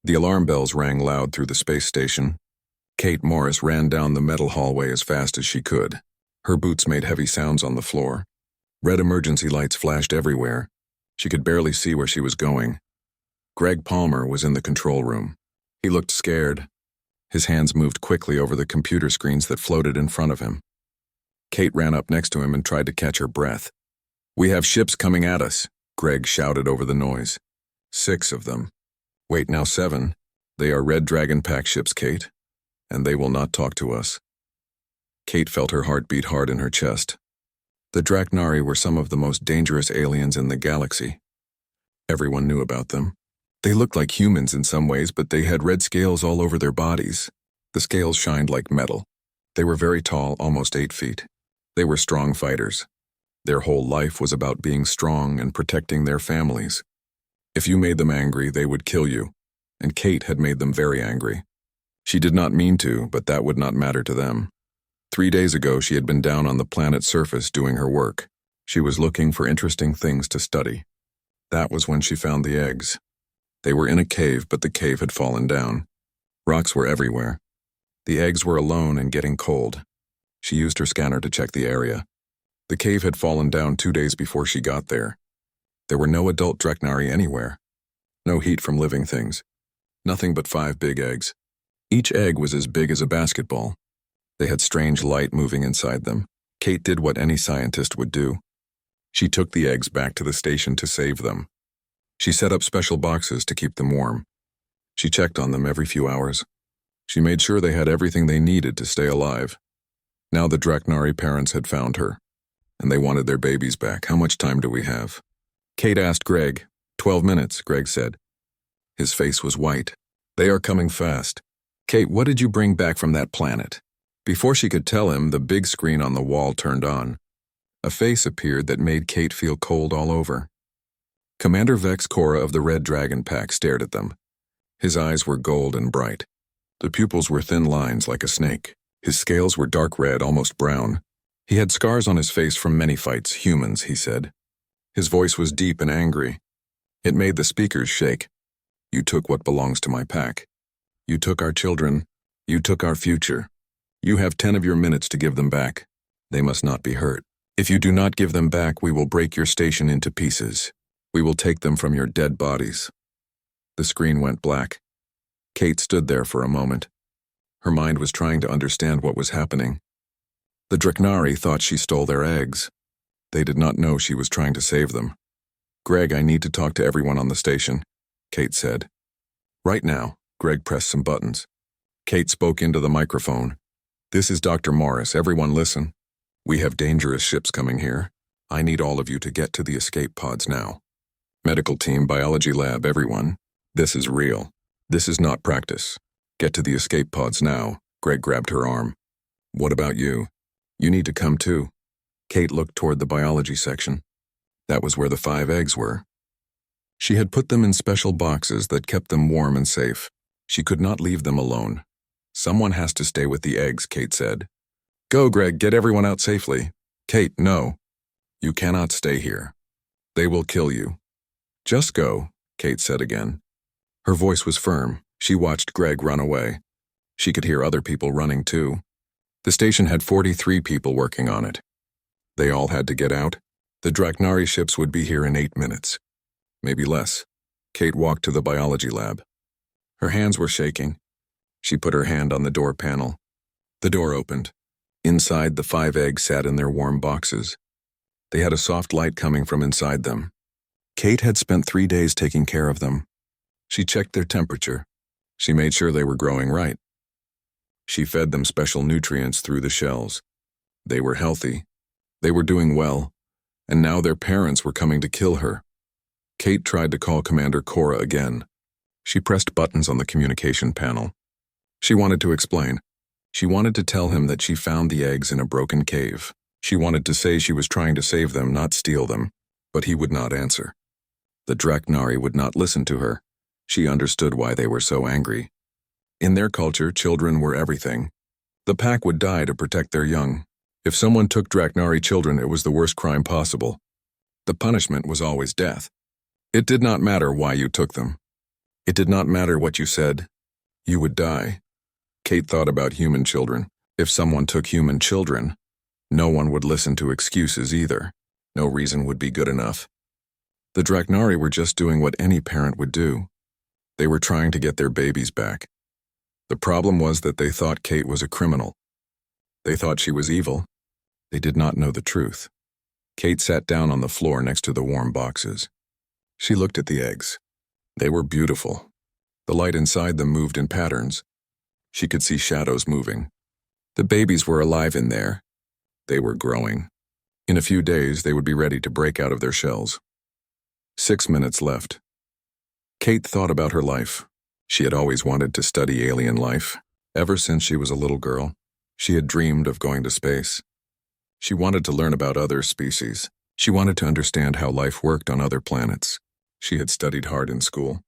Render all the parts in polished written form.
The alarm bells rang loud through the space station. Kate Morris ran down the metal hallway as fast as she could. Her boots made heavy sounds on the floor. Red emergency lights flashed everywhere. She could barely see where she was going. Greg Palmer was in the control room. He looked scared. His hands moved quickly over the computer screens that floated in front of him. Kate ran up next to him and tried to catch her breath. "We have ships coming at us," Greg shouted over the noise. 6 of them. Wait, now 7. They are Red Dragon Pack ships, Kate, and they will not talk to us. Kate felt her heart beat hard in her chest. The Draknari were some of the most dangerous aliens in the galaxy. Everyone knew about them. They looked like humans in some ways, but they had red scales all over their bodies. The scales shined like metal. They were very tall, almost 8 feet. They were strong fighters. Their whole life was about being strong and protecting their families. If you made them angry, they would kill you, and Kate had made them very angry. She did not mean to, but that would not matter to them. 3 days ago, she had been down on the planet's surface doing her work. She was looking for interesting things to study. That was when she found the eggs. They were in a cave, but the cave had fallen down. Rocks were everywhere. The eggs were alone and getting cold. She used her scanner to check the area. The cave had fallen down 2 days before she got there. There were no adult Draknari anywhere. No heat from living things. Nothing but 5 big eggs. Each egg was as big as a basketball. They had strange light moving inside them. Kate did what any scientist would do. She took the eggs back to the station to save them. She set up special boxes to keep them warm. She checked on them every few hours. She made sure they had everything they needed to stay alive. Now the Draknari parents had found her, and they wanted their babies back. "How much time do we have?" Kate asked Greg. 12 minutes, Greg said. His face was white. "They are coming fast." "Kate, what did you bring back from that planet?" Before she could tell him, the big screen on the wall turned on. A face appeared that made Kate feel cold all over. Commander Vex Cora of the Red Dragon Pack stared at them. His eyes were gold and bright. The pupils were thin lines like a snake. His scales were dark red, almost brown. He had scars on his face from many fights, humans, he said. His voice was deep and angry. It made the speakers shake. "You took what belongs to my pack. You took our children. You took our future. You have 10 of your minutes to give them back. They must not be hurt. If you do not give them back, we will break your station into pieces. We will take them from your dead bodies." The screen went black. Kate stood there for a moment. Her mind was trying to understand what was happening. The Draknari thought she stole their eggs. They did not know she was trying to save them. "Greg, I need to talk to everyone on the station," Kate said. "Right now." Greg pressed some buttons. Kate spoke into the microphone. "This is Dr. Morris. Everyone listen. We have dangerous ships coming here. I need all of you to get to the escape pods now. Medical team, biology lab, everyone. This is real. This is not practice. Get to the escape pods now." Greg grabbed her arm. "What about you? You need to come too." Kate looked toward the biology section. That was where the 5 eggs were. She had put them in special boxes that kept them warm and safe. She could not leave them alone. "Someone has to stay with the eggs," Kate said. "Go, Greg, get everyone out safely." "Kate, no. You cannot stay here. They will kill you." "Just go," Kate said again. Her voice was firm. She watched Greg run away. She could hear other people running too. The station had 43 people working on it. They all had to get out. The Draknari ships would be here in 8 minutes. Maybe less. Kate walked to the biology lab. Her hands were shaking. She put her hand on the door panel. The door opened. Inside, the 5 eggs sat in their warm boxes. They had a soft light coming from inside them. Kate had spent 3 days taking care of them. She checked their temperature. She made sure they were growing right. She fed them special nutrients through the shells. They were healthy. They were doing well. And now their parents were coming to kill her. Kate tried to call Commander Cora again. She pressed buttons on the communication panel. She wanted to explain. She wanted to tell him that she found the eggs in a broken cave. She wanted to say she was trying to save them, not steal them, but he would not answer. The Draknari would not listen to her. She understood why they were so angry. In their culture, children were everything. The pack would die to protect their young. If someone took Draknari children, it was the worst crime possible. The punishment was always death. It did not matter why you took them. It did not matter what you said. You would die. Kate thought about human children. If someone took human children, no one would listen to excuses either. No reason would be good enough. The Draknari were just doing what any parent would do. They were trying to get their babies back. The problem was that they thought Kate was a criminal. They thought she was evil. They did not know the truth. Kate sat down on the floor next to the warm boxes. She looked at the eggs. They were beautiful. The light inside them moved in patterns. She could see shadows moving. The babies were alive in there. They were growing. In a few days, they would be ready to break out of their shells. 6 minutes left. Kate thought about her life. She had always wanted to study alien life. Ever since she was a little girl, she had dreamed of going to space. She wanted to learn about other species. She wanted to understand how life worked on other planets. She had studied hard in school.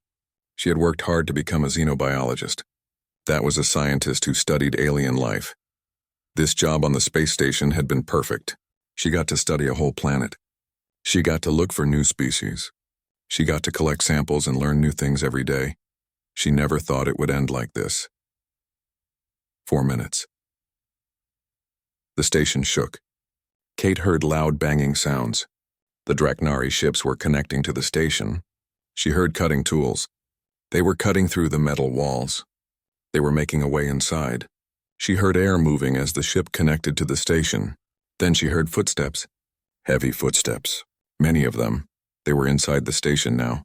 She had worked hard to become a xenobiologist. That was a scientist who studied alien life. This job on the space station had been perfect. She got to study a whole planet. She got to look for new species. She got to collect samples and learn new things every day. She never thought it would end like this. 4 minutes. The station shook. Kate heard loud banging sounds. The Draknari ships were connecting to the station. She heard cutting tools. They were cutting through the metal walls. They were making a way inside. She heard air moving as the ship connected to the station. Then she heard footsteps. Heavy footsteps. Many of them. They were inside the station now.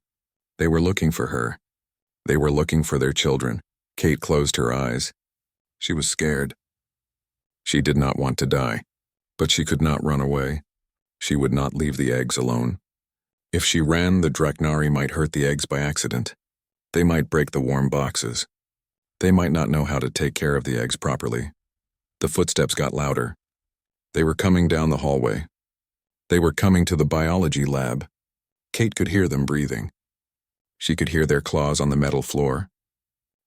They were looking for her. They were looking for their children. Kate closed her eyes. She was scared. She did not want to die, but she could not run away. She would not leave the eggs alone. If she ran, the Draknari might hurt the eggs by accident. They might break the warm boxes. They might not know how to take care of the eggs properly. The footsteps got louder. They were coming down the hallway. They were coming to the biology lab. Kate could hear them breathing. She could hear their claws on the metal floor.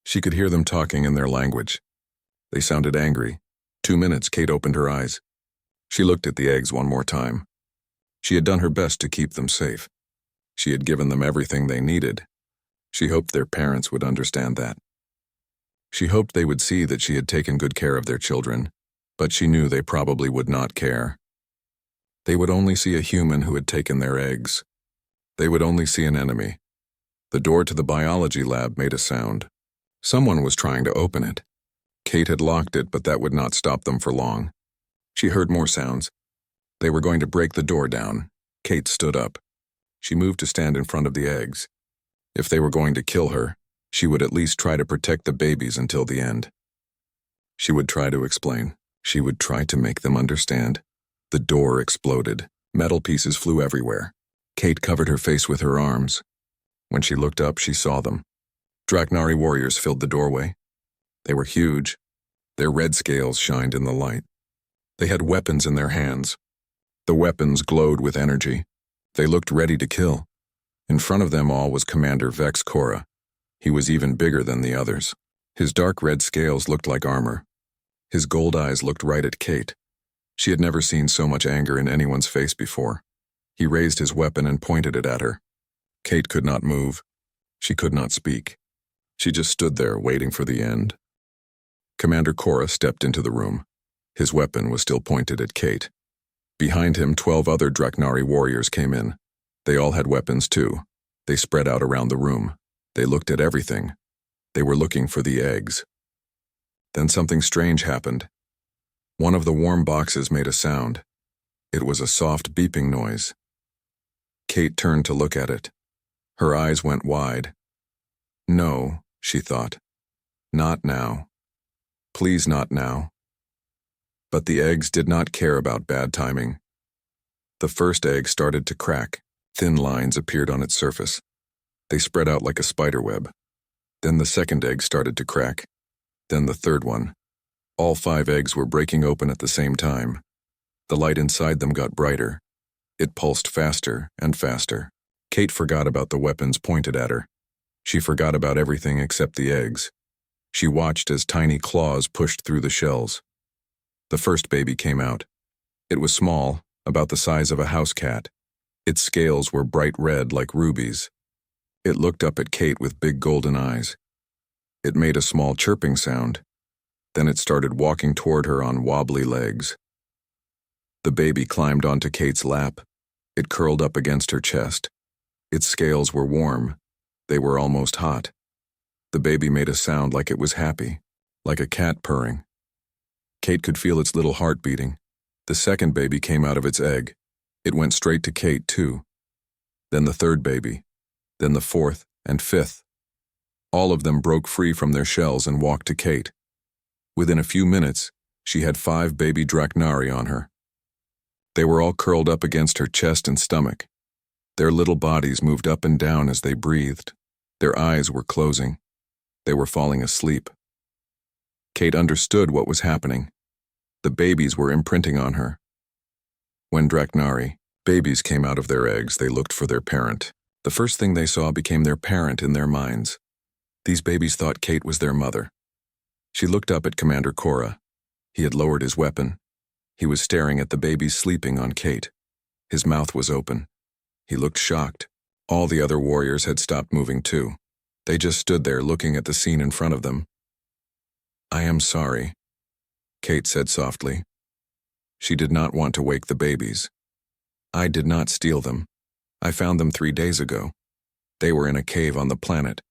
She could hear them talking in their language. They sounded angry. 2 minutes, Kate opened her eyes. She looked at the eggs one more time. She had done her best to keep them safe. She had given them everything they needed. She hoped their parents would understand that. She hoped they would see that she had taken good care of their children, but she knew they probably would not care. They would only see a human who had taken their eggs. They would only see an enemy. The door to the biology lab made a sound. Someone was trying to open it. Kate had locked it, but that would not stop them for long. She heard more sounds. They were going to break the door down. Kate stood up. She moved to stand in front of the eggs. If they were going to kill her, she would at least try to protect the babies until the end. She would try to explain. She would try to make them understand. The door exploded. Metal pieces flew everywhere. Kate covered her face with her arms. When she looked up, she saw them. Draknari warriors filled the doorway. They were huge. Their red scales shined in the light. They had weapons in their hands. The weapons glowed with energy. They looked ready to kill. In front of them all was Commander Vex Cora. He was even bigger than the others. His dark red scales looked like armor. His gold eyes looked right at Kate. She had never seen so much anger in anyone's face before. He raised his weapon and pointed it at her. Kate could not move. She could not speak. She just stood there waiting for the end. Commander Cora stepped into the room. His weapon was still pointed at Kate. Behind him, 12 other Draknari warriors came in. They all had weapons too. They spread out around the room. They looked at everything. They were looking for the eggs. Then something strange happened. One of the warm boxes made a sound. It was a soft beeping noise. Kate turned to look at it. Her eyes went wide. No, she thought. Not now. Please not now. But the eggs did not care about bad timing. The first egg started to crack. Thin lines appeared on its surface. They spread out like a spider web. Then the second egg started to crack. Then the third one. All 5 eggs were breaking open at the same time. The light inside them got brighter. It pulsed faster and faster. Kate forgot about the weapons pointed at her. She forgot about everything except the eggs. She watched as tiny claws pushed through the shells. The first baby came out. It was small, about the size of a house cat. Its scales were bright red like rubies. It looked up at Kate with big golden eyes. It made a small chirping sound. Then it started walking toward her on wobbly legs. The baby climbed onto Kate's lap. It curled up against her chest. Its scales were warm. They were almost hot. The baby made a sound like it was happy, like a cat purring. Kate could feel its little heart beating. The second baby came out of its egg. It went straight to Kate, too. Then the third baby. Then the fourth and fifth. All of them broke free from their shells and walked to Kate. Within a few minutes, she had 5 baby Drachnari on her. They were all curled up against her chest and stomach. Their little bodies moved up and down as they breathed. Their eyes were closing. They were falling asleep. Kate understood what was happening. The babies were imprinting on her. When Drachnari, babies, came out of their eggs, they looked for their parent. The first thing they saw became their parent in their minds. These babies thought Kate was their mother. She looked up at Commander Cora. He had lowered his weapon. He was staring at the babies sleeping on Kate. His mouth was open. He looked shocked. All the other warriors had stopped moving too. They just stood there looking at the scene in front of them. "I am sorry," Kate said softly. She did not want to wake the babies. "I did not steal them. I found them 3 days ago. They were in a cave on the planet.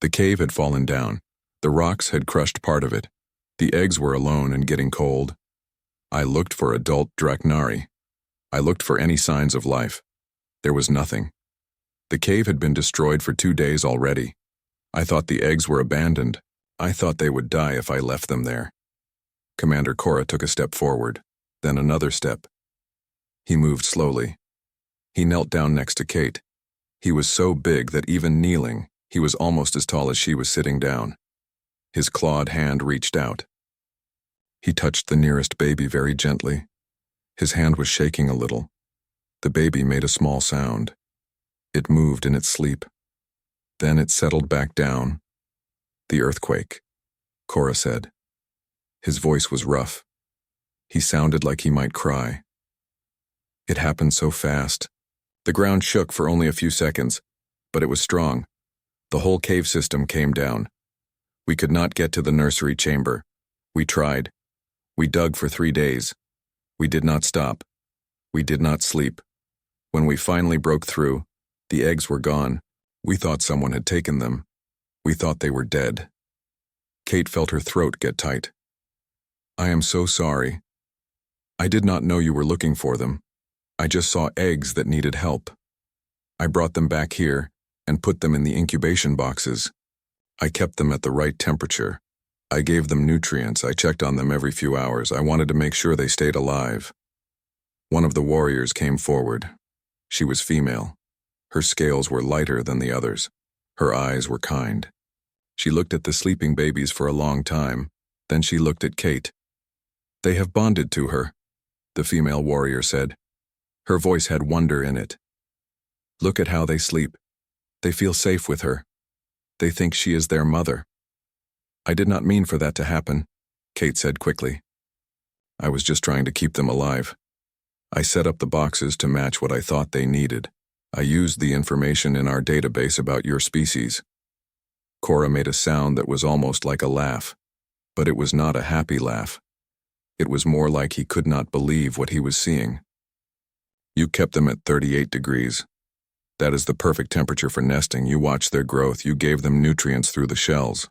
The cave had fallen down. The rocks had crushed part of it. The eggs were alone and getting cold. I looked for adult Drachnari. I looked for any signs of life. There was nothing. The cave had been destroyed for 2 days already. I thought the eggs were abandoned. I thought they would die if I left them there." Commander Cora took a step forward, then another step. He moved slowly. He knelt down next to Kate. He was so big that even kneeling, he was almost as tall as she was sitting down. His clawed hand reached out. He touched the nearest baby very gently. His hand was shaking a little. The baby made a small sound. It moved in its sleep. Then it settled back down. "The earthquake," Cora said. His voice was rough. He sounded like he might cry. It happened so fast. The ground shook for only a few seconds, but it was strong. The whole cave system came down. We could not get to the nursery chamber. We tried. We dug for 3 days. We did not stop. We did not sleep. When we finally broke through, the eggs were gone. We thought someone had taken them. We thought they were dead. Kate felt her throat get tight. "I am so sorry. I did not know you were looking for them. I just saw eggs that needed help. I brought them back here and put them in the incubation boxes. I kept them at the right temperature. I gave them nutrients. I checked on them every few hours. I wanted to make sure they stayed alive." One of the warriors came forward. She was female. Her scales were lighter than the others. Her eyes were kind. She looked at the sleeping babies for a long time. Then she looked at Kate. "They have bonded to her," the female warrior said. Her voice had wonder in it. "Look at how they sleep. They feel safe with her. They think she is their mother." "I did not mean for that to happen," Kate said quickly. "I was just trying to keep them alive. I set up the boxes to match what I thought they needed. I used the information in our database about your species." Cora made a sound that was almost like a laugh, but it was not a happy laugh. It was more like he could not believe what he was seeing. "You kept them at 38 degrees. That is the perfect temperature for nesting. You watched their growth. You gave them nutrients through the shells."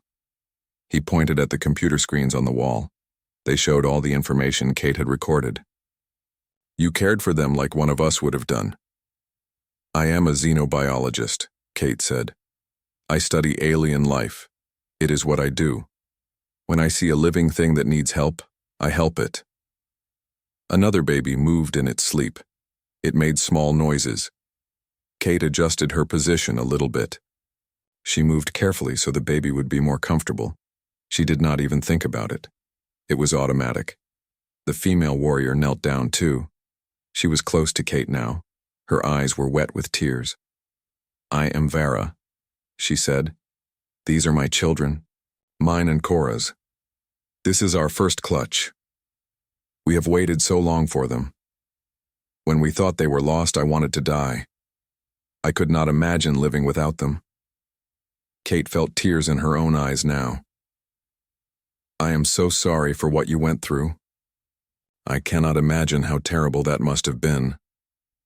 He pointed at the computer screens on the wall. They showed all the information Kate had recorded. "You cared for them like one of us would have done." "I am a xenobiologist," Kate said. "I study alien life. It is what I do. When I see a living thing that needs help, I help it." Another baby moved in its sleep. It made small noises. Kate adjusted her position a little bit. She moved carefully so the baby would be more comfortable. She did not even think about it. It was automatic. The female warrior knelt down too. She was close to Kate now. Her eyes were wet with tears. "I am Vera," she said. "These are my children, mine and Cora's. This is our first clutch. We have waited so long for them. When we thought they were lost, I wanted to die. I could not imagine living without them. Kate felt tears in her own eyes now. I am so sorry for what you went through. I cannot imagine how terrible that must have been.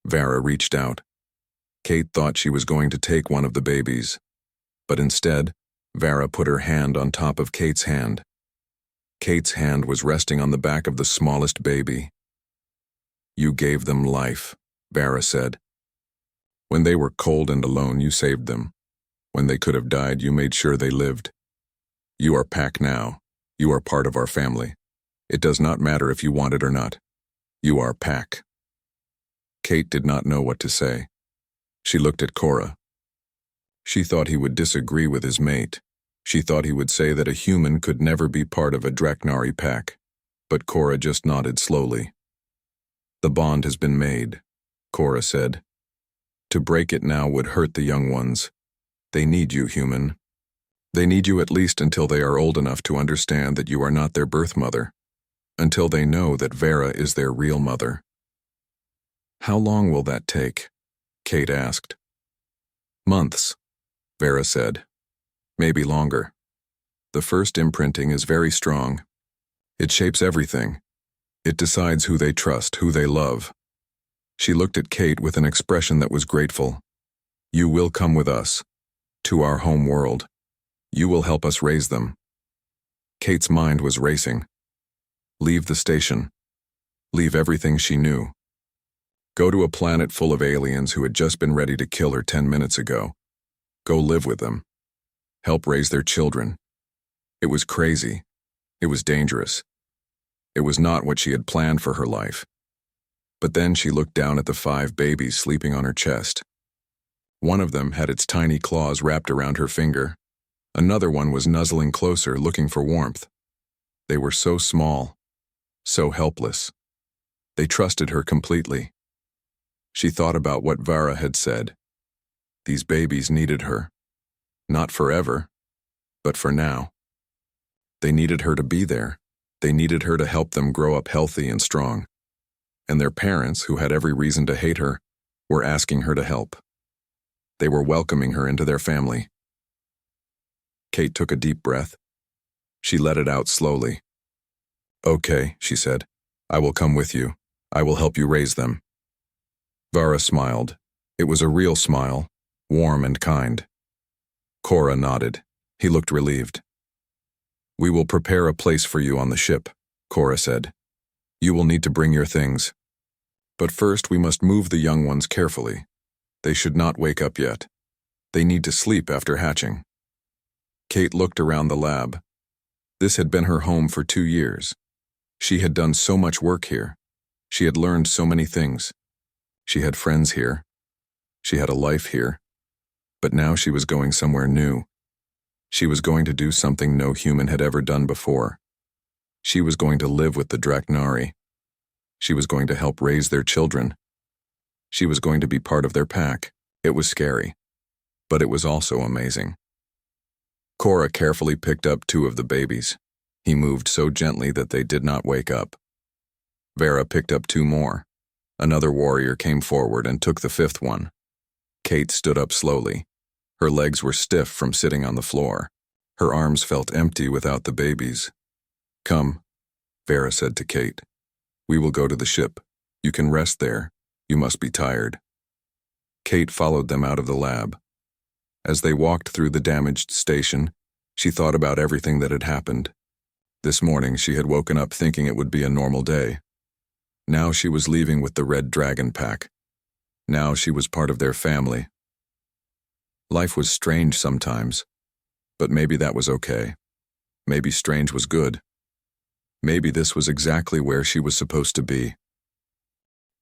Vera reached out. Kate thought she was going to take one of the babies, but instead, Vera put her hand on top of Kate's hand. Kate's hand was resting on the back of the smallest baby. You gave them life, Vera said. When they were cold and alone, you saved them. When they could have died, you made sure they lived. You are Pack now. You are part of our family. It does not matter if you want it or not. You are Pack. Kate did not know what to say. She looked at Cora. She thought he would disagree with his mate. She thought he would say that a human could never be part of a Draknari pack. But Cora just nodded slowly. The bond has been made, Cora said. To break it now would hurt the young ones. They need you, human. They need you at least until they are old enough to understand that you are not their birth mother. Until they know that Vera is their real mother. How long will that take? Kate asked. Months, Vera said. Maybe longer. The first imprinting is very strong. It shapes everything. It decides who they trust, who they love. She looked at Kate with an expression that was grateful. You will come with us, to our home world. You will help us raise them. Kate's mind was racing. Leave the station. Leave everything she knew. Go to a planet full of aliens who had just been ready to kill her 10 minutes ago. Go live with them. Help raise their children. It was crazy. It was dangerous. It was not what she had planned for her life. But then she looked down at the 5 babies sleeping on her chest. One of them had its tiny claws wrapped around her finger. Another one was nuzzling closer, looking for warmth. They were so small, so helpless. They trusted her completely. She thought about what Vera had said. These babies needed her. Not forever, but for now. They needed her to be there. They needed her to help them grow up healthy and strong. And their parents, who had every reason to hate her, were asking her to help. They were welcoming her into their family. Kate took a deep breath. She let it out slowly. Okay, she said. I will come with you. I will help you raise them. Vera smiled. It was a real smile, warm and kind. Cora nodded. He looked relieved. We will prepare a place for you on the ship, Cora said. You will need to bring your things. But first we must move the young ones carefully. They should not wake up yet. They need to sleep after hatching. Kate looked around the lab. This had been her home for 2 years. She had done so much work here. She had learned so many things. She had friends here. She had a life here. But now she was going somewhere new. She was going to do something no human had ever done before. She was going to live with the Draknari. She was going to help raise their children. She was going to be part of their pack. It was scary, but it was also amazing. Cora carefully picked up 2 of the babies. He moved so gently that they did not wake up. Vera picked up 2 more. Another warrior came forward and took the 5th one. Kate stood up slowly. Her legs were stiff from sitting on the floor. Her arms felt empty without the babies. Come, Vera said to Kate. We will go to the ship. You can rest there. You must be tired. Kate followed them out of the lab. As they walked through the damaged station, she thought about everything that had happened. This morning she had woken up thinking it would be a normal day. Now she was leaving with the Red Dragon Pack. Now she was part of their family. Life was strange sometimes, but maybe that was okay. Maybe strange was good. Maybe this was exactly where she was supposed to be.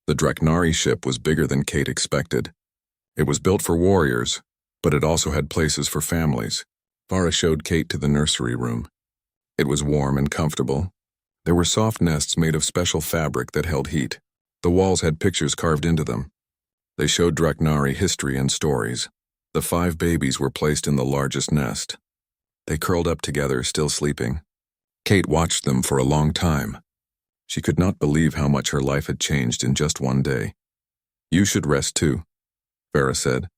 The Draknari ship was bigger than Kate expected. It was built for warriors, but it also had places for families. Vera showed Kate to the nursery room. It was warm and comfortable. There were soft nests made of special fabric that held heat. The walls had pictures carved into them. They showed Draknari history and stories. The 5 babies were placed in the largest nest. They curled up together, still sleeping. Kate watched them for a long time. She could not believe how much her life had changed in just one day. You should rest too, Vera said.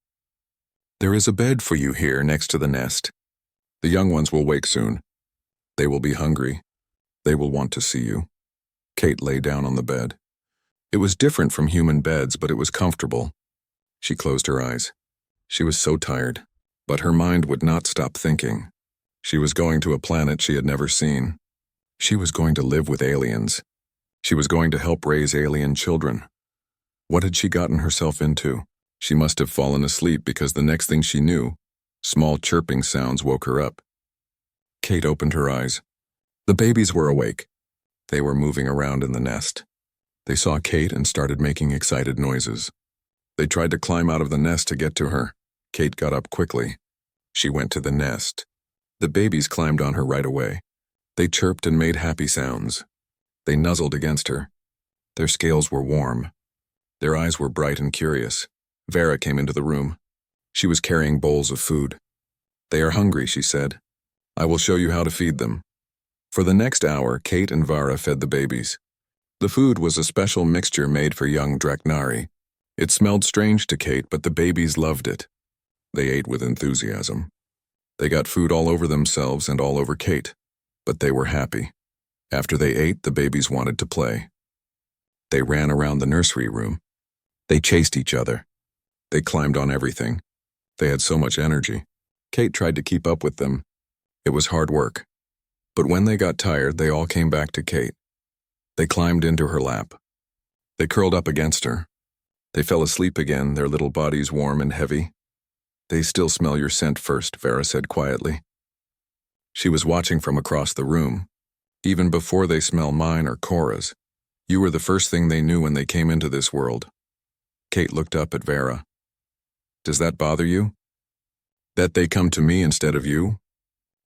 There is a bed for you here next to the nest. The young ones will wake soon. They will be hungry. They will want to see you. Kate lay down on the bed. It was different from human beds, but it was comfortable. She closed her eyes. She was so tired, but her mind would not stop thinking. She was going to a planet she had never seen. She was going to live with aliens. She was going to help raise alien children. What had she gotten herself into? She must have fallen asleep because the next thing she knew, small chirping sounds woke her up. Kate opened her eyes. The babies were awake. They were moving around in the nest. They saw Kate and started making excited noises. They tried to climb out of the nest to get to her. Kate got up quickly. She went to the nest. The babies climbed on her right away. They chirped and made happy sounds. They nuzzled against her. Their scales were warm. Their eyes were bright and curious. Vera came into the room. She was carrying bowls of food. They are hungry, she said. I will show you how to feed them. For the next hour, Kate and Vara fed the babies. The food was a special mixture made for young Draknari. It smelled strange to Kate, but the babies loved it. They ate with enthusiasm. They got food all over themselves and all over Kate, but they were happy. After they ate, the babies wanted to play. They ran around the nursery room. They chased each other. They climbed on everything. They had so much energy. Kate tried to keep up with them. It was hard work. But when they got tired, they all came back to Kate. They climbed into her lap. They curled up against her. They fell asleep again, their little bodies warm and heavy. They still smell your scent first, Vera said quietly. She was watching from across the room. Even before they smell mine or Cora's, you were the first thing they knew when they came into this world. Kate looked up at Vera. Does that bother you? That they come to me instead of you?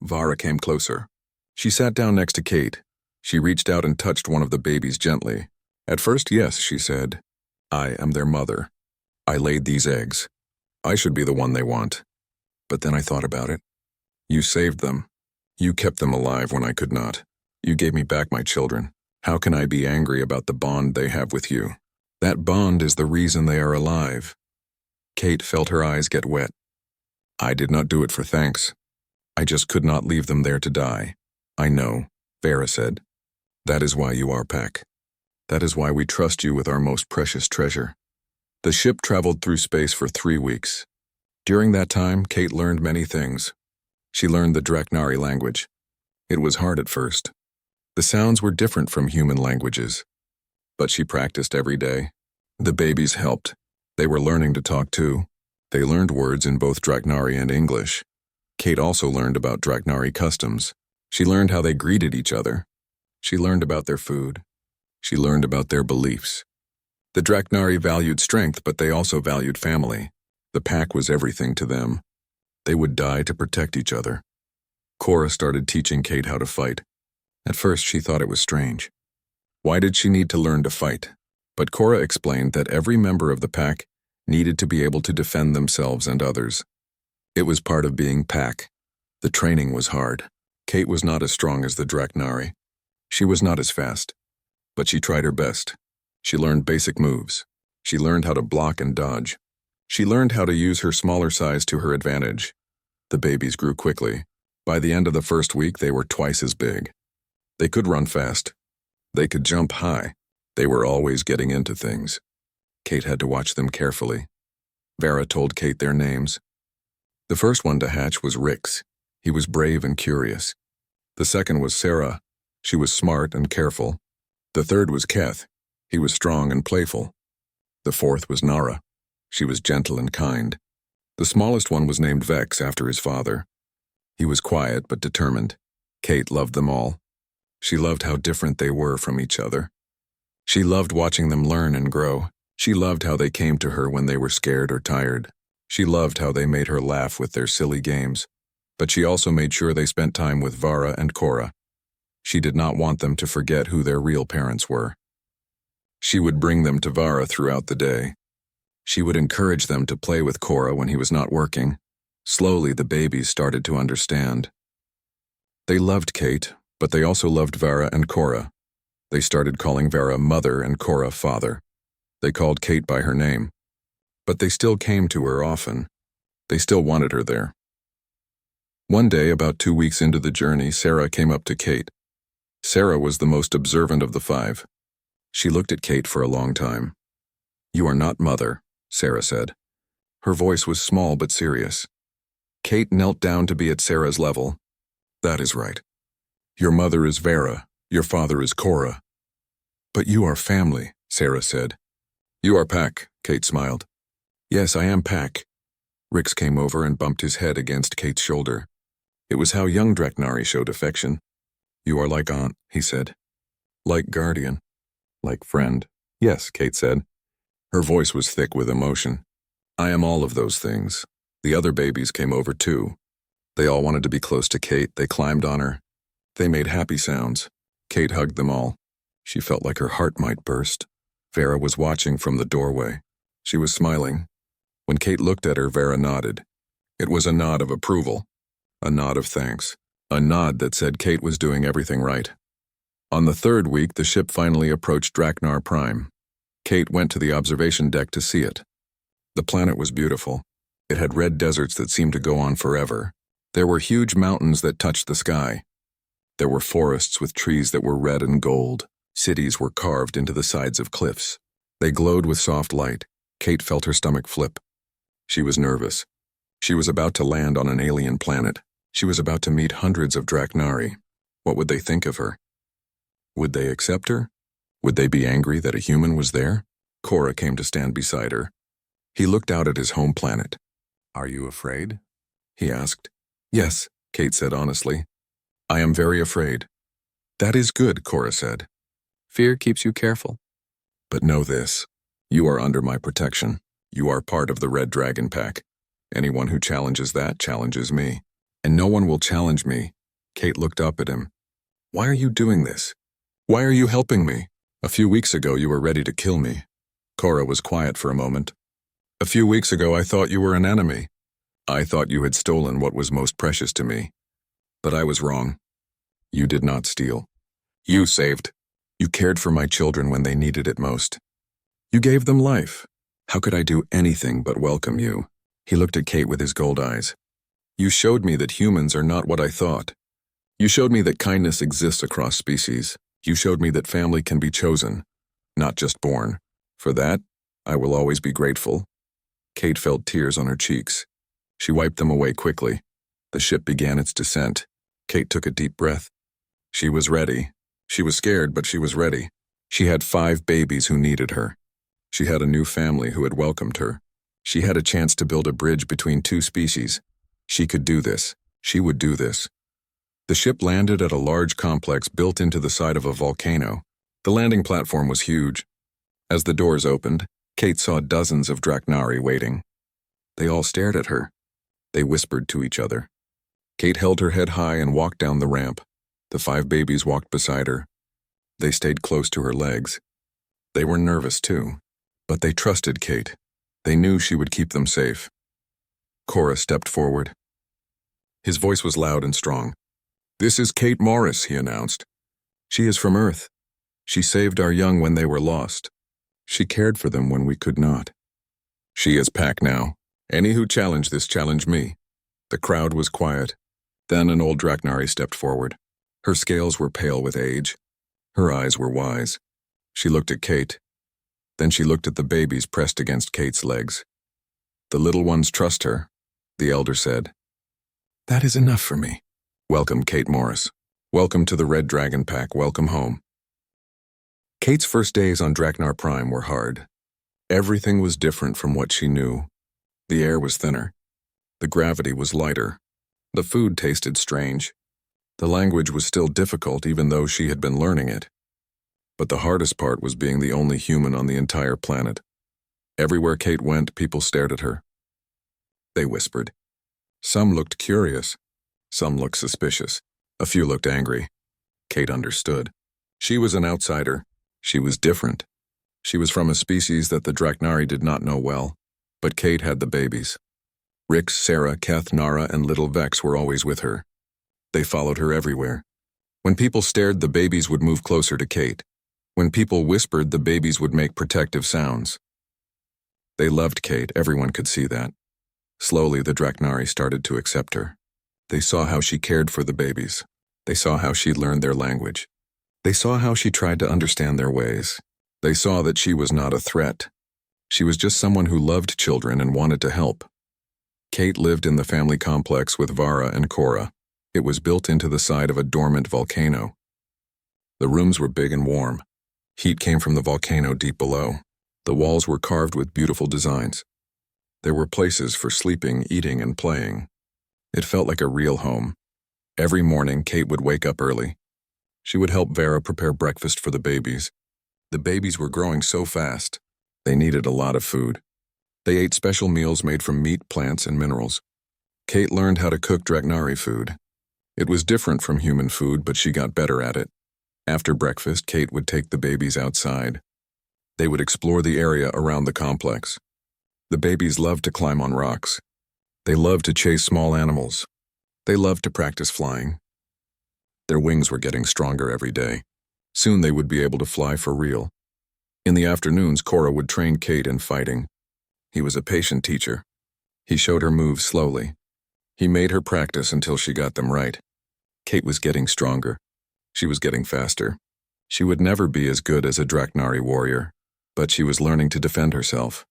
Vara came closer. She sat down next to Kate. She reached out and touched one of the babies gently. At first, yes, she said. I am their mother. I laid these eggs. I should be the one they want. But then I thought about it. You saved them. You kept them alive when I could not. You gave me back my children. How can I be angry about the bond they have with you? That bond is the reason they are alive. Kate felt her eyes get wet. I did not do it for thanks. I just could not leave them there to die. I know, Vera said. That is why you are Pack. That is why we trust you with our most precious treasure. The ship traveled through space for 3 weeks. During that time, Kate learned many things. She learned the Draknari language. It was hard at first. The sounds were different from human languages. But she practiced every day. The babies helped. They were learning to talk too. They learned words in both Draknari and English. Kate also learned about Draknari customs. She learned how they greeted each other. She learned about their food. She learned about their beliefs. The Draknari valued strength, but they also valued family. The pack was everything to them. They would die to protect each other. Cora started teaching Kate how to fight. At first, she thought it was strange. Why did she need to learn to fight? But Cora explained that every member of the pack needed to be able to defend themselves and others. It was part of being pack. The training was hard. Kate was not as strong as the Draknari. She was not as fast. But she tried her best. She learned basic moves. She learned how to block and dodge. She learned how to use her smaller size to her advantage. The babies grew quickly. By the end of the first week, they were twice as big. They could run fast. They could jump high. They were always getting into things. Kate had to watch them carefully. Vera told Kate their names. The first one to hatch was Rix. He was brave and curious. The second was Sarah. She was smart and careful. The third was Keth. He was strong and playful. The fourth was Nara. She was gentle and kind. The smallest one was named Vex after his father. He was quiet but determined. Kate loved them all. She loved how different they were from each other. She loved watching them learn and grow. She loved how they came to her when they were scared or tired. She loved how they made her laugh with their silly games. But she also made sure they spent time with Vara and Cora. She did not want them to forget who their real parents were. She would bring them to Vara throughout the day. She would encourage them to play with Cora when he was not working. Slowly, the babies started to understand. They loved Kate, but they also loved Vara and Cora. They started calling Vara mother and Cora father. They called Kate by her name. But they still came to her often. They still wanted her there. One day, about 2 weeks into the journey, Sarah came up to Kate. Sarah was the most observant of the five. She looked at Kate for a long time. "You are not Mother," Sarah said. Her voice was small but serious. Kate knelt down to be at Sarah's level. "That is right. Your mother is Vera, your father is Cora. But you are family," Sarah said. "You are Pack," Kate smiled. "Yes, I am Pack." Rix came over and bumped his head against Kate's shoulder. It was how young Draknari showed affection. "You are like aunt," he said. "Like guardian." "Like friend." "Yes," Kate said. Her voice was thick with emotion. "I am all of those things." The other babies came over too. They all wanted to be close to Kate. They climbed on her. They made happy sounds. Kate hugged them all. She felt like her heart might burst. Vera was watching from the doorway. She was smiling. When Kate looked at her, Vera nodded. It was a nod of approval. A nod of thanks. A nod that said Kate was doing everything right. On the 3rd week, the ship finally approached Draknar Prime. Kate went to the observation deck to see it. The planet was beautiful. It had red deserts that seemed to go on forever. There were huge mountains that touched the sky. There were forests with trees that were red and gold. Cities were carved into the sides of cliffs. They glowed with soft light. Kate felt her stomach flip. She was nervous. She was about to land on an alien planet. She was about to meet hundreds of Draknari. What would they think of her? Would they accept her? Would they be angry that a human was there? Cora came to stand beside her. He looked out at his home planet. "Are you afraid?" he asked. "Yes," Kate said honestly. "I am very afraid." "That is good," Cora said. "Fear keeps you careful." "But know this. You are under my protection. You are part of the Red Dragon Pack. Anyone who challenges that challenges me. And no one will challenge me." Kate looked up at him. "Why are you doing this? Why are you helping me? A few weeks ago you were ready to kill me." Cora was quiet for a moment. "A few weeks ago I thought you were an enemy. I thought you had stolen what was most precious to me. But I was wrong. You did not steal. You saved. You cared for my children when they needed it most. You gave them life. How could I do anything but welcome you?" He looked at Kate with his gold eyes. "You showed me that humans are not what I thought. You showed me that kindness exists across species. You showed me that family can be chosen, not just born. For that, I will always be grateful." Kate felt tears on her cheeks. She wiped them away quickly. The ship began its descent. Kate took a deep breath. She was ready. She was scared, but she was ready. She had 5 babies who needed her. She had a new family who had welcomed her. She had a chance to build a bridge between 2 species. She could do this. She would do this. The ship landed at a large complex built into the side of a volcano. The landing platform was huge. As the doors opened, Kate saw dozens of Draknari waiting. They all stared at her. They whispered to each other. Kate held her head high and walked down the ramp. The 5 babies walked beside her. They stayed close to her legs. They were nervous too, but they trusted Kate. They knew she would keep them safe. Cora stepped forward. His voice was loud and strong. "This is Kate Morris," he announced. "She is from Earth. She saved our young when they were lost. She cared for them when we could not. She is Pack now. Any who challenge this challenge me." The crowd was quiet. Then an old Draknari stepped forward. Her scales were pale with age. Her eyes were wise. She looked at Kate. Then she looked at the babies pressed against Kate's legs. "The little ones trust her," the elder said. "That is enough for me." "Welcome, Kate Morris. Welcome to the Red Dragon Pack. Welcome home." Kate's first days on Draknar Prime were hard. Everything was different from what she knew. The air was thinner. The gravity was lighter. The food tasted strange. The language was still difficult even though she had been learning it. But the hardest part was being the only human on the entire planet. Everywhere Kate went, people stared at her. They whispered. Some looked curious. Some looked suspicious. A few looked angry. Kate understood. She was an outsider. She was different. She was from a species that the Draknari did not know well. But Kate had the babies. Rix, Sarah, Keth, Nara, and little Vex were always with her. They followed her everywhere. When people stared, the babies would move closer to Kate. When people whispered, the babies would make protective sounds. They loved Kate, everyone could see that. Slowly, the Draknari started to accept her. They saw how she cared for the babies. They saw how she learned their language. They saw how she tried to understand their ways. They saw that she was not a threat. She was just someone who loved children and wanted to help. Kate lived in the family complex with Vara and Cora. It was built into the side of a dormant volcano. The rooms were big and warm. Heat came from the volcano deep below. The walls were carved with beautiful designs. There were places for sleeping, eating, and playing. It felt like a real home. Every morning, Kate would wake up early. She would help Vera prepare breakfast for the babies. The babies were growing so fast. They needed a lot of food. They ate special meals made from meat, plants, and minerals. Kate learned how to cook Draknari food. It was different from human food, but she got better at it. After breakfast, Kate would take the babies outside. They would explore the area around the complex. The babies loved to climb on rocks. They loved to chase small animals. They loved to practice flying. Their wings were getting stronger every day. Soon they would be able to fly for real. In the afternoons, Cora would train Kate in fighting. He was a patient teacher. He showed her moves slowly. He made her practice until she got them right. Kate was getting stronger. She was getting faster. She would never be as good as a Draknari warrior, but she was learning to defend herself.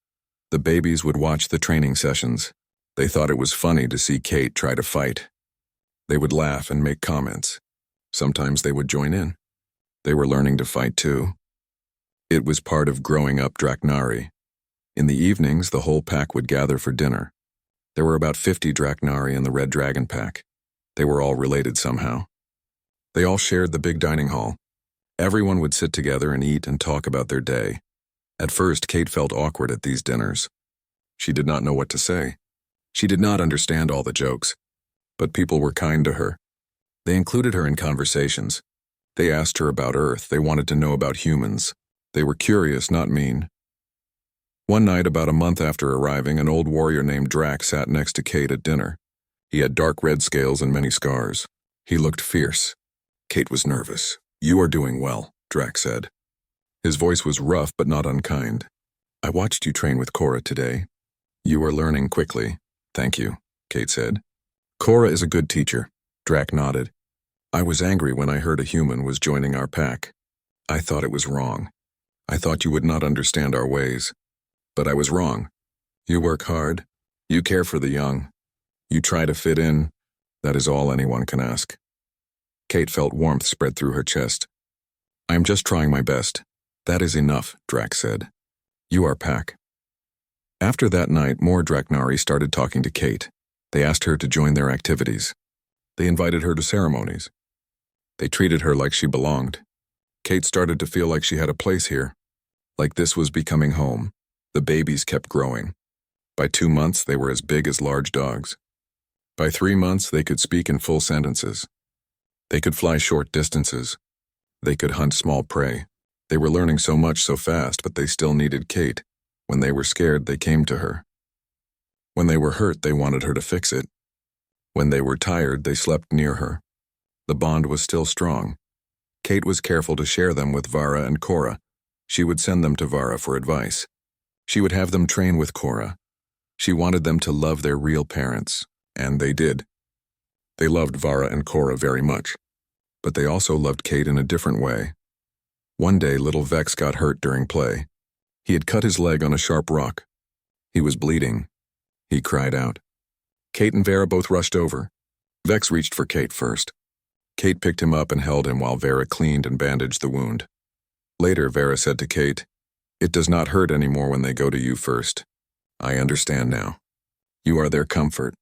The babies would watch the training sessions. They thought it was funny to see Kate try to fight. They would laugh and make comments. Sometimes they would join in. They were learning to fight too. It was part of growing up Draknari. In the evenings, the whole pack would gather for dinner. There were about 50 Draknari in the Red Dragon pack. They were all related somehow. They all shared the big dining hall. Everyone would sit together and eat and talk about their day. At first, Kate felt awkward at these dinners. She did not know what to say. She did not understand all the jokes. But people were kind to her. They included her in conversations. They asked her about Earth. They wanted to know about humans. They were curious, not mean. One night, about a month after arriving, an old warrior named Drak sat next to Kate at dinner. He had dark red scales and many scars. He looked fierce. Kate was nervous. "You are doing well," Drak said. His voice was rough but not unkind. "I watched you train with Cora today. You are learning quickly." "Thank you," Kate said. "Cora is a good teacher." Drak nodded. "I was angry when I heard a human was joining our pack. I thought it was wrong. I thought you would not understand our ways. But I was wrong. You work hard. You care for the young. You try to fit in. That is all anyone can ask." Kate felt warmth spread through her chest. "I am just trying my best. That is enough," Drak said. "You are pack." After that night, more Draknari started talking to Kate. They asked her to join their activities. They invited her to ceremonies. They treated her like she belonged. Kate started to feel like she had a place here, like this was becoming home. The babies kept growing. By 2 months, they were as big as large dogs. By 3 months, they could speak in full sentences. They could fly short distances. They could hunt small prey. They were learning so much so fast, but they still needed Kate. When they were scared, they came to her. When they were hurt, they wanted her to fix it. When they were tired, they slept near her. The bond was still strong. Kate was careful to share them with Vara and Cora. She would send them to Vara for advice. She would have them train with Cora. She wanted them to love their real parents, and they did. They loved Vara and Cora very much, but they also loved Kate in a different way. One day, little Vex got hurt during play. He had cut his leg on a sharp rock. He was bleeding. He cried out. Kate and Vera both rushed over. Vex reached for Kate first. Kate picked him up and held him while Vera cleaned and bandaged the wound. Later, Vera said to Kate, "It does not hurt anymore when they go to you first. I understand now. You are their comfort.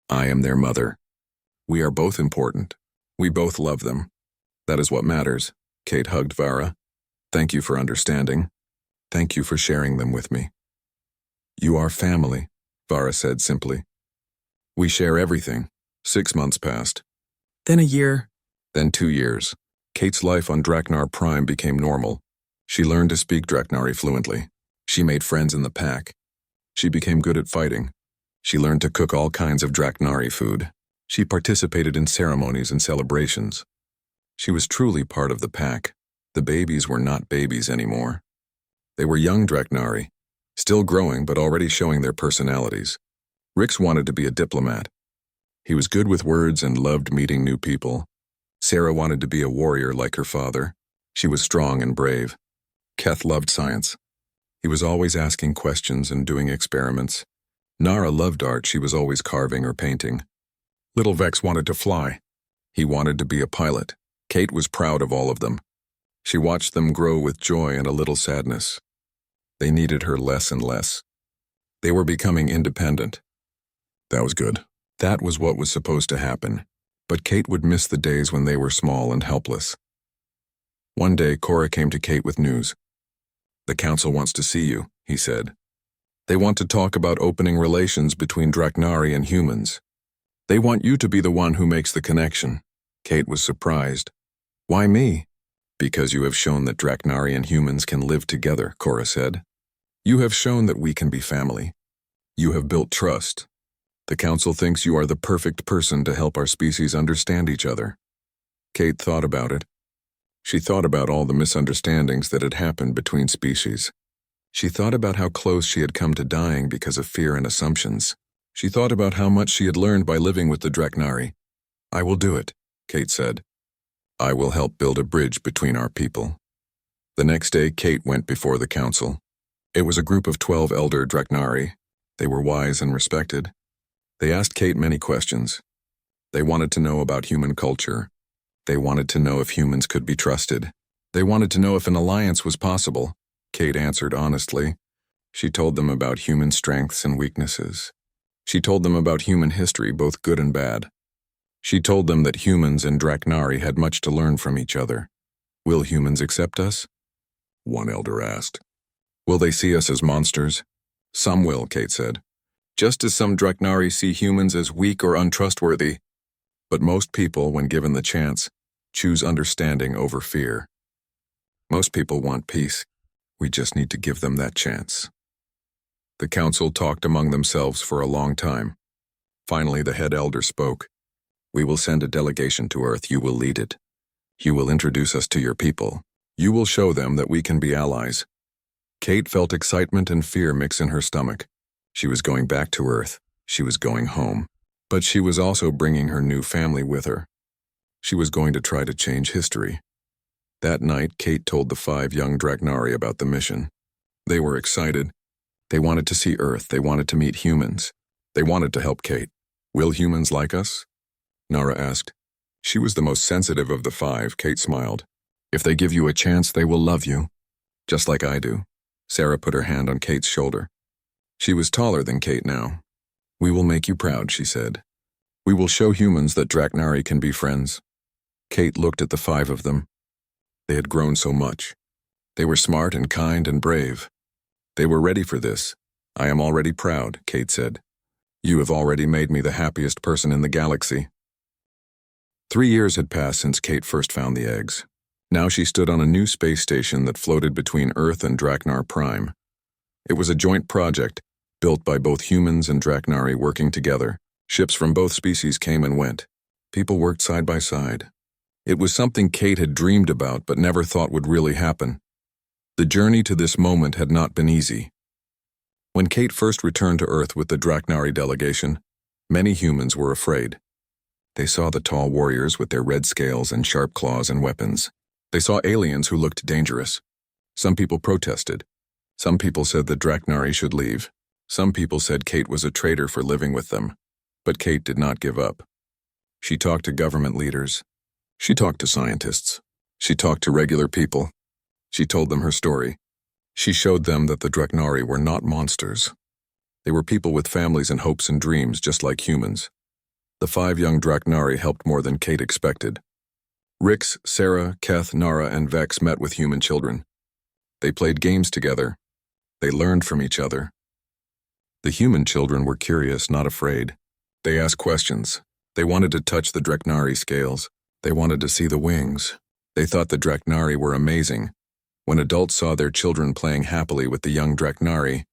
I am their mother. We are both important. We both love them. That is what matters." Kate hugged Vara. "Thank you for understanding. Thank you for sharing them with me." "You are family," Vara said simply. "We share everything." 6 months passed. Then a year. Then 2 years. Kate's life on Draknar Prime became normal. She learned to speak Draknari fluently. She made friends in the pack. She became good at fighting. She learned to cook all kinds of Draknari food. She participated in ceremonies and celebrations. She was truly part of the pack. The babies were not babies anymore. They were young Draknari, still growing but already showing their personalities. Rix wanted to be a diplomat. He was good with words and loved meeting new people. Sarah wanted to be a warrior like her father. She was strong and brave. Keth loved science. He was always asking questions and doing experiments. Nara loved art. She was always carving or painting. Little Vex wanted to fly. He wanted to be a pilot. Kate was proud of all of them. She watched them grow with joy and a little sadness. They needed her less and less. They were becoming independent. That was good. That was what was supposed to happen. But Kate would miss the days when they were small and helpless. One day, Cora came to Kate with news. "The council wants to see you," he said. "They want to talk about opening relations between Draknari and humans. They want you to be the one who makes the connection." Kate was surprised. "Why me?" "Because you have shown that Draknari and humans can live together," Cora said. "You have shown that we can be family. You have built trust. The council thinks you are the perfect person to help our species understand each other." Kate thought about it. She thought about all the misunderstandings that had happened between species. She thought about how close she had come to dying because of fear and assumptions. She thought about how much she had learned by living with the Draknari. "I will do it," Kate said. "I will help build a bridge between our people." The next day, Kate went before the council. It was a group of 12 elder Draknari. They were wise and respected. They asked Kate many questions. They wanted to know about human culture. They wanted to know if humans could be trusted. They wanted to know if an alliance was possible. Kate answered honestly. She told them about human strengths and weaknesses. She told them about human history, both good and bad. She told them that humans and Draknari had much to learn from each other. "Will humans accept us?" one elder asked. "Will they see us as monsters?" "Some will," Kate said. "Just as some Draknari see humans as weak or untrustworthy. But most people, when given the chance, choose understanding over fear. Most people want peace. We just need to give them that chance." The council talked among themselves for a long time. Finally, the head elder spoke. "We will send a delegation to Earth. You will lead it. You will introduce us to your people. You will show them that we can be allies." Kate felt excitement and fear mix in her stomach. She was going back to Earth. She was going home. But she was also bringing her new family with her. She was going to try to change history. That night, Kate told the 5 young Draknari about the mission. They were excited. They wanted to see Earth. They wanted to meet humans. They wanted to help Kate. "Will humans like us?" Nara asked. She was the most sensitive of the 5. Kate smiled. "If they give you a chance, they will love you. Just like I do." Sarah put her hand on Kate's shoulder. She was taller than Kate now. "We will make you proud," she said. "We will show humans that Draknari can be friends." Kate looked at the 5 of them. They had grown so much. They were smart and kind and brave. They were ready for this. "I am already proud," Kate said. "You have already made me the happiest person in the galaxy." 3 years had passed since Kate first found the eggs. Now she stood on a new space station that floated between Earth and Draknar Prime. It was a joint project, built by both humans and Draknari working together. Ships from both species came and went. People worked side by side. It was something Kate had dreamed about but never thought would really happen. The journey to this moment had not been easy. When Kate first returned to Earth with the Draknari delegation, many humans were afraid. They saw the tall warriors with their red scales and sharp claws and weapons. They saw aliens who looked dangerous. Some people protested. Some people said the Draknari should leave. Some people said Kate was a traitor for living with them. But Kate did not give up. She talked to government leaders. She talked to scientists. She talked to regular people. She told them her story. She showed them that the Draknari were not monsters. They were people with families and hopes and dreams, just like humans. The 5 young Draknari helped more than Kate expected. Rix, Sarah, Keth, Nara, and Vex met with human children. They played games together. They learned from each other. The human children were curious, not afraid. They asked questions. They wanted to touch the Draknari scales. They wanted to see the wings. They thought the Draknari were amazing. When adults saw their children playing happily with the young Draknari,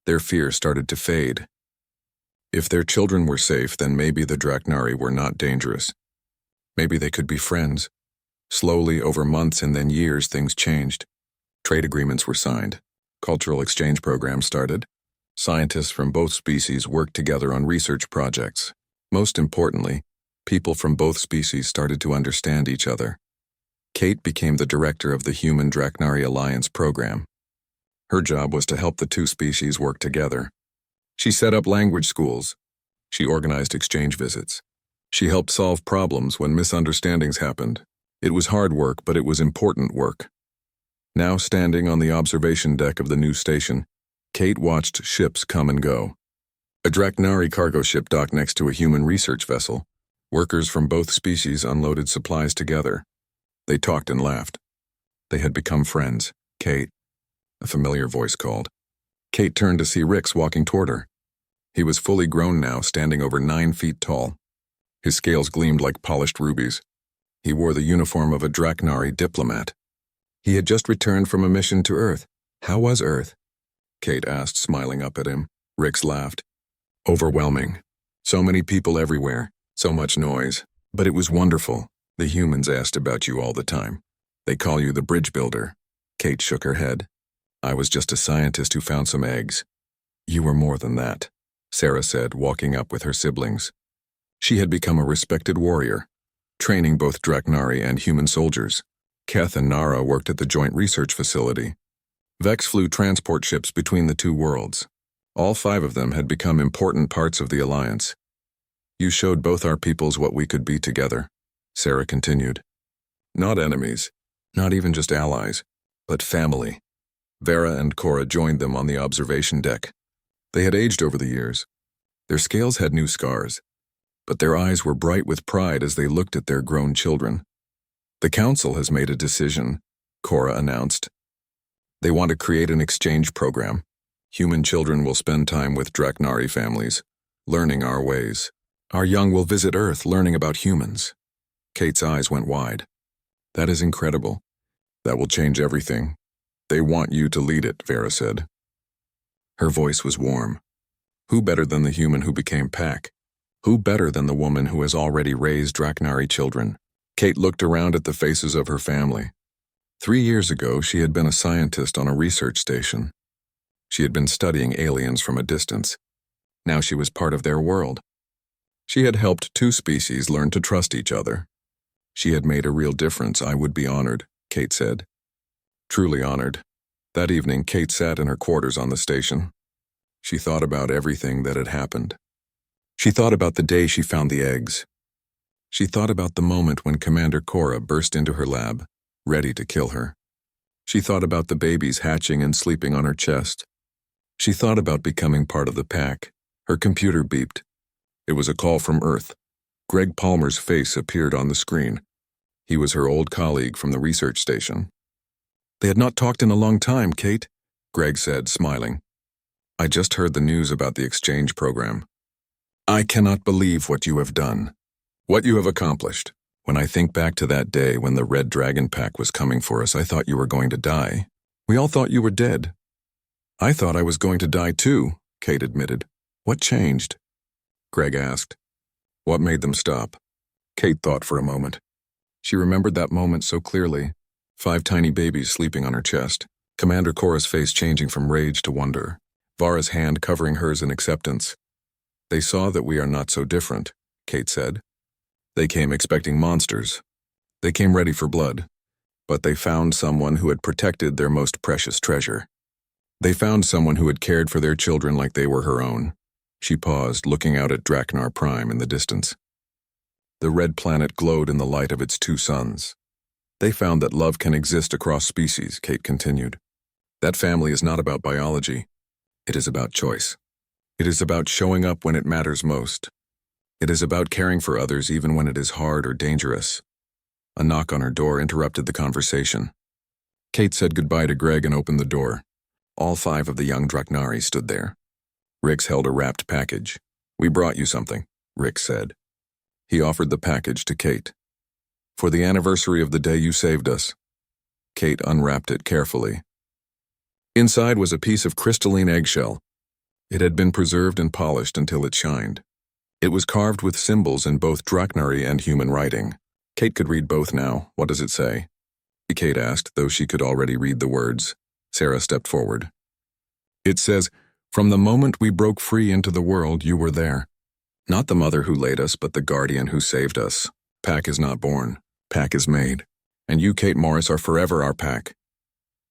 their fear started to fade. If their children were safe, then maybe the Draknari were not dangerous. Maybe they could be friends. Slowly, over months and then years, things changed. Trade agreements were signed. Cultural exchange programs started. Scientists from both species worked together on research projects. Most importantly, people from both species started to understand each other. Kate became the director of the Human Draknari Alliance program. Her job was to help the two species work together. She set up language schools. She organized exchange visits. She helped solve problems when misunderstandings happened. It was hard work, but it was important work. Now standing on the observation deck of the new station, Kate watched ships come and go. A Draknari cargo ship docked next to a human research vessel. Workers from both species unloaded supplies together. They talked and laughed. They had become friends. Kate, a familiar voice called. Kate turned to see Rix walking toward her. He was fully grown now, standing over 9 feet tall. His scales gleamed like polished rubies. He wore the uniform of a Draknari diplomat. He had just returned from a mission to Earth. How was Earth? Kate asked, smiling up at him. Rix laughed. Overwhelming. So many people everywhere. So much noise. But it was wonderful. The humans asked about you all the time. They call you the bridge builder. Kate shook her head. I was just a scientist who found some eggs. You were more than that, Sarah said, walking up with her siblings. She had become a respected warrior, training both Draknari and human soldiers. Keth and Nara worked at the joint research facility. Vex flew transport ships between the two worlds. All 5 of them had become important parts of the alliance. You showed both our peoples what we could be together, Sarah continued. Not enemies, not even just allies, but family. Vera and Cora joined them on the observation deck. They had aged over the years. Their scales had new scars, but their eyes were bright with pride as they looked at their grown children. The council has made a decision, Cora announced. They want to create an exchange program. Human children will spend time with Draknari families, learning our ways. Our young will visit Earth, learning about humans. Kate's eyes went wide. That is incredible. That will change everything. They want you to lead it, Vera said. Her voice was warm. Who better than the human who became Pack? Who better than the woman who has already raised Draknari children? Kate looked around at the faces of her family. 3 years ago, she had been a scientist on a research station. She had been studying aliens from a distance. Now she was part of their world. She had helped 2 species learn to trust each other. She had made a real difference. I would be honored, Kate said. Truly honored. That evening, Kate sat in her quarters on the station. She thought about everything that had happened. She thought about the day she found the eggs. She thought about the moment when Commander Cora burst into her lab, ready to kill her. She thought about the babies hatching and sleeping on her chest. She thought about becoming part of the pack. Her computer beeped. It was a call from Earth. Greg Palmer's face appeared on the screen. He was her old colleague from the research station. They had not talked in a long time, Kate, Greg said, smiling. I just heard the news about the exchange program. I cannot believe what you have done. What you have accomplished. When I think back to that day when the Red Dragon Pack was coming for us, I thought you were going to die. We all thought you were dead. I thought I was going to die too, Kate admitted. What changed? Greg asked. What made them stop? Kate thought for a moment. She remembered that moment so clearly. 5 tiny babies sleeping on her chest. Commander Cora's face changing from rage to wonder. Vara's hand covering hers in acceptance. They saw that we are not so different, Kate said. They came expecting monsters. They came ready for blood. But they found someone who had protected their most precious treasure. They found someone who had cared for their children like they were her own. She paused, looking out at Draknar Prime in the distance. The red planet glowed in the light of its 2 suns. They found that love can exist across species, Kate continued. That family is not about biology. It is about choice. It is about showing up when it matters most. It is about caring for others even when it is hard or dangerous. A knock on her door interrupted the conversation. Kate said goodbye to Greg and opened the door. All 5 of the young Draknari stood there. Rix held a wrapped package. We brought you something, Rix said. He offered the package to Kate. For the anniversary of the day you saved us. Kate unwrapped it carefully. Inside was a piece of crystalline eggshell. It had been preserved and polished until it shined. It was carved with symbols in both Draknari and human writing. Kate could read both now. What does it say? Kate asked, though she could already read the words. Sarah stepped forward. It says, From the moment we broke free into the world, you were there. Not the mother who laid us, but the guardian who saved us. Pack is not born. Pack is made. And you, Kate Morris, are forever our pack.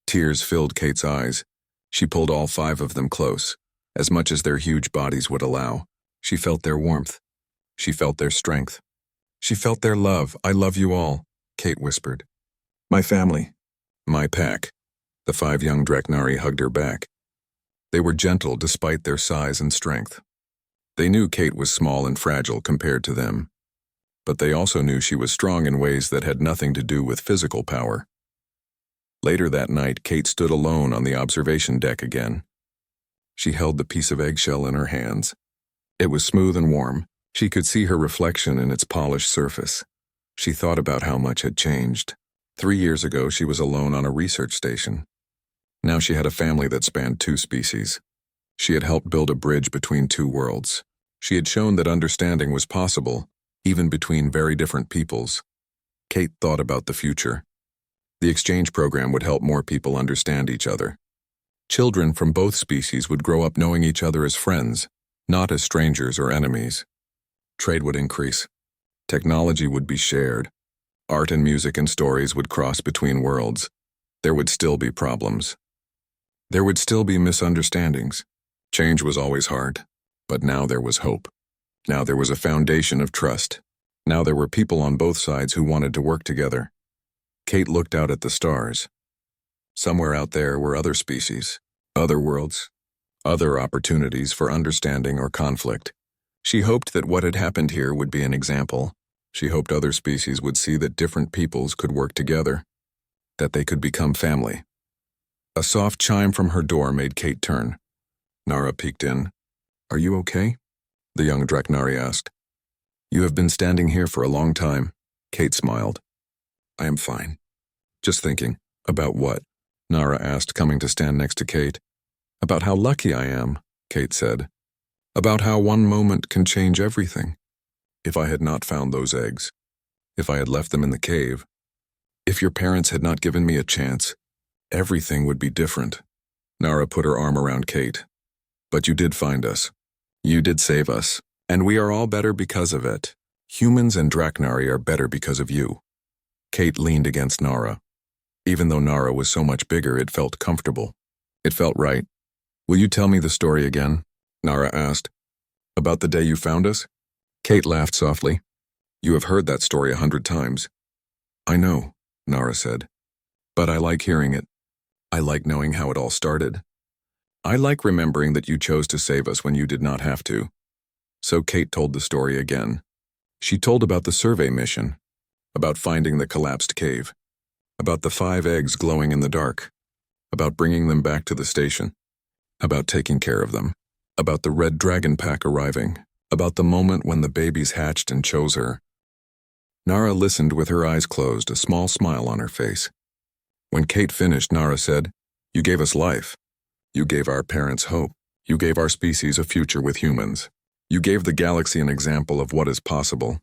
Tears filled Kate's eyes. She pulled all 5 of them close, as much as their huge bodies would allow. She felt their warmth. She felt their strength. She felt their love. I love you all, Kate whispered. My family. My pack. The 5 young Draknari hugged her back. They were gentle despite their size and strength. They knew Kate was small and fragile compared to them. But they also knew she was strong in ways that had nothing to do with physical power. Later that night, Kate stood alone on the observation deck again. She held the piece of eggshell in her hands. It was smooth and warm. She could see her reflection in its polished surface. She thought about how much had changed. 3 years ago, she was alone on a research station. Now she had a family that spanned 2 species. She had helped build a bridge between 2 worlds. She had shown that understanding was possible, even between very different peoples. Kate thought about the future. The exchange program would help more people understand each other. Children from both species would grow up knowing each other as friends, not as strangers or enemies. Trade would increase. Technology would be shared. Art and music and stories would cross between worlds. There would still be problems. There would still be misunderstandings. Change was always hard, but now there was hope. Now there was a foundation of trust. Now there were people on both sides who wanted to work together. Kate looked out at the stars. Somewhere out there were other species, other worlds, other opportunities for understanding or conflict. She hoped that what had happened here would be an example. She hoped other species would see that different peoples could work together, that they could become family. A soft chime from her door made Kate turn. Nara peeked in. Are you okay? The young Draknari asked. You have been standing here for a long time. Kate smiled. I am fine. Just thinking. About what? Nara asked, coming to stand next to Kate. About how lucky I am, Kate said. About how one moment can change everything. If I had not found those eggs, if I had left them in the cave, if your parents had not given me a chance, everything would be different. Nara put her arm around Kate. But you did find us. You did save us, and we are all better because of it. Humans and Draknari are better because of you. Kate leaned against Nara. Even though Nara was so much bigger, it felt comfortable. It felt right. Will you tell me the story again? Nara asked. About the day you found us? Kate laughed softly. You have heard that story 100 times. I know, Nara said. But I like hearing it. I like knowing how it all started. I like remembering that you chose to save us when you did not have to. So Kate told the story again. She told about the survey mission, about finding the collapsed cave, about the 5 eggs glowing in the dark, about bringing them back to the station, about taking care of them, about the red dragon pack arriving, about the moment when the babies hatched and chose her. Nara listened with her eyes closed, a small smile on her face. When Kate finished, Nara said, You gave us life. You gave our parents hope. You gave our species a future with humans. You gave the galaxy an example of what is possible.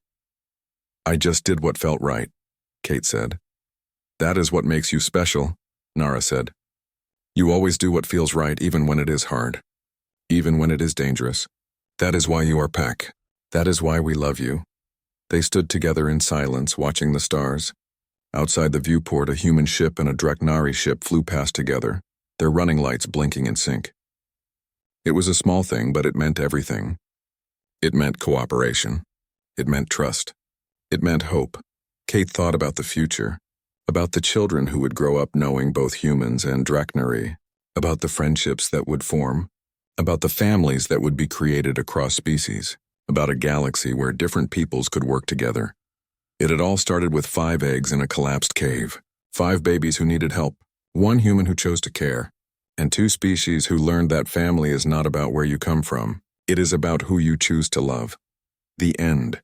I just did what felt right, Kate said. That is what makes you special, Nara said. You always do what feels right even when it is hard, even when it is dangerous. That is why you are pack. That is why we love you. They stood together in silence, watching the stars. Outside the viewport, a human ship and a Draknari ship flew past together, their running lights blinking in sync. It was a small thing, but it meant everything. It meant cooperation. It meant trust. It meant hope. Kate thought about the future, about the children who would grow up knowing both humans and Draknari, about the friendships that would form, about the families that would be created across species, about a galaxy where different peoples could work together. It had all started with 5 eggs in a collapsed cave, 5 babies who needed help, 1 human who chose to care, and 2 species who learned that family is not about where you come from. It is about who you choose to love. The end.